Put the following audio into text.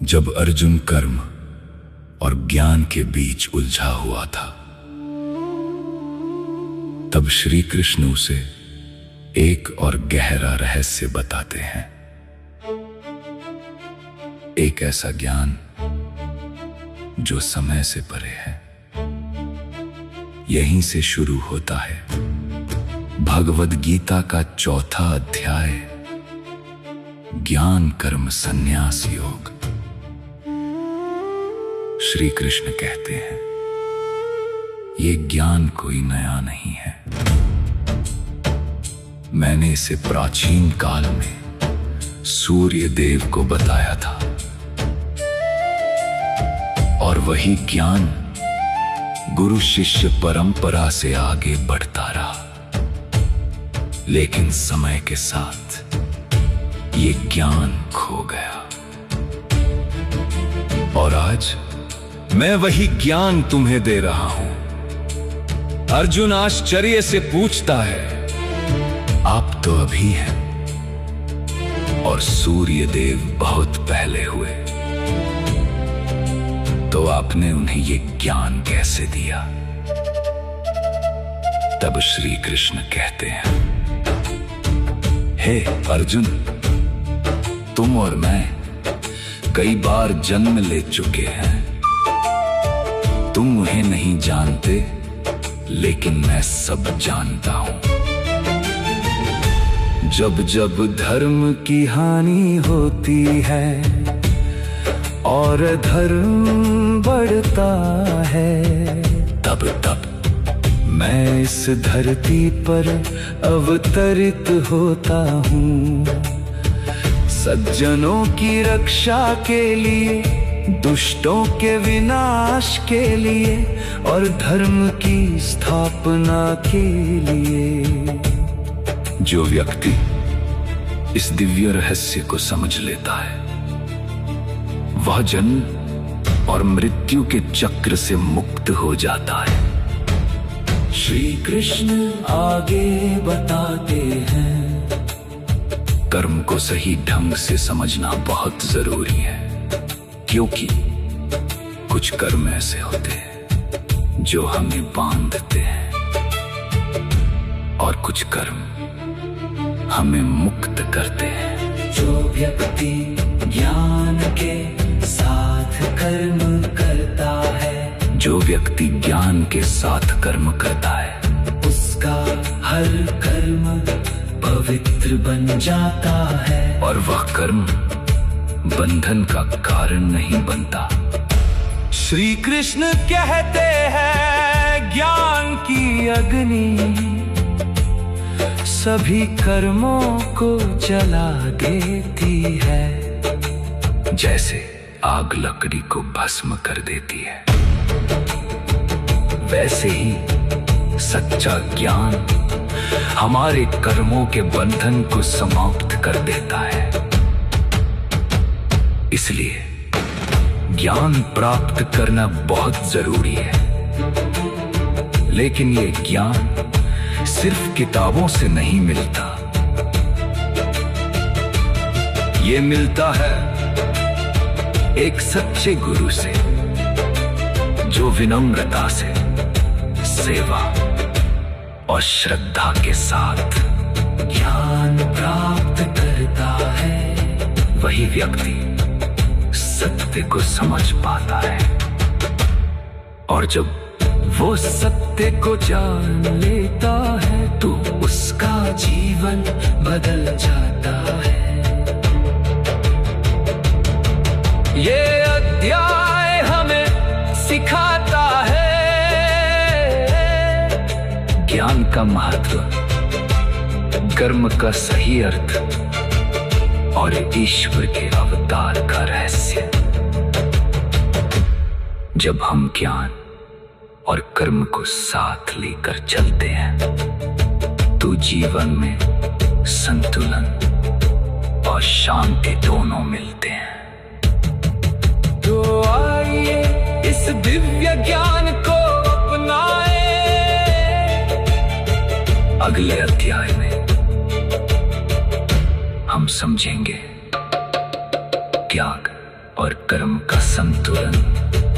जब अर्जुन कर्म और ज्ञान के बीच उलझा हुआ था, तब श्री कृष्ण उसे एक और गहरा रहस्य बताते हैं। एक ऐसा ज्ञान जो समय से परे है। यहीं से शुरू होता है भगवद गीता का चौथा अध्याय, ज्ञान कर्म संन्यास योग। श्री कृष्ण कहते हैं, ये ज्ञान कोई नया नहीं है। मैंने इसे प्राचीन काल में सूर्य देव को बताया था, और वही ज्ञान गुरु शिष्य परंपरा से आगे बढ़ता रहा। लेकिन समय के साथ ये ज्ञान खो गया, और आज मैं वही ज्ञान तुम्हें दे रहा हूं। अर्जुन आश्चर्य से पूछता है, आप तो अभी हैं और सूर्य देव बहुत पहले हुए, तो आपने उन्हें ये ज्ञान कैसे दिया? तब श्री कृष्ण कहते हैं, हे अर्जुन, तुम और मैं कई बार जन्म ले चुके हैं। तुम उन्हें नहीं जानते, लेकिन मैं सब जानता हूं। जब जब धर्म की हानि होती है और धर्म बढ़ता है, तब तब मैं इस धरती पर अवतरित होता हूँ। सज्जनों की रक्षा के लिए, दुष्टों के विनाश के लिए और धर्म की स्थापना के लिए। जो व्यक्ति इस दिव्य रहस्य को समझ लेता है, वह जन्म और मृत्यु के चक्र से मुक्त हो जाता है। श्री कृष्ण आगे बताते हैं, कर्म को सही ढंग से समझना बहुत जरूरी है, क्योंकि कुछ कर्म ऐसे होते हैं जो हमें बांधते हैं, और कुछ कर्म हमें मुक्त करते हैं। जो व्यक्ति ज्ञान के साथ कर्म करता है, जो व्यक्ति ज्ञान के साथ कर्म करता है, उसका हर कर्म पवित्र बन जाता है, और वह कर्म बंधन का कारण नहीं बनता। श्री कृष्ण कहते हैं, ज्ञान की अग्नि सभी कर्मों को जला देती है, जैसे आग लकड़ी को भस्म कर देती है। वैसे ही सच्चा ज्ञान हमारे कर्मों के बंधन को समाप्त कर देता है। इसलिए ज्ञान प्राप्त करना बहुत जरूरी है, लेकिन ये ज्ञान सिर्फ किताबों से नहीं मिलता। ये मिलता है एक सच्चे गुरु से, जो विनम्रता से, सेवा और श्रद्धा के साथ ज्ञान प्राप्त करता है। वही व्यक्ति सत्य को समझ पाता है, और जब वो सत्य को जान लेता है, तो उसका जीवन बदल जाता है। ये अध्याय हमें सिखाता है ज्ञान का महत्व, कर्म का सही अर्थ और ईश्वर के अवतार का रहस्य। जब हम ज्ञान और कर्म को साथ लेकर चलते हैं, तो जीवन में संतुलन और शांति दोनों मिलते हैं। तो आइए इस दिव्य ज्ञान को अपनाएं। अगले अध्याय में हम समझेंगे त्याग, और कर्म का संतुलन।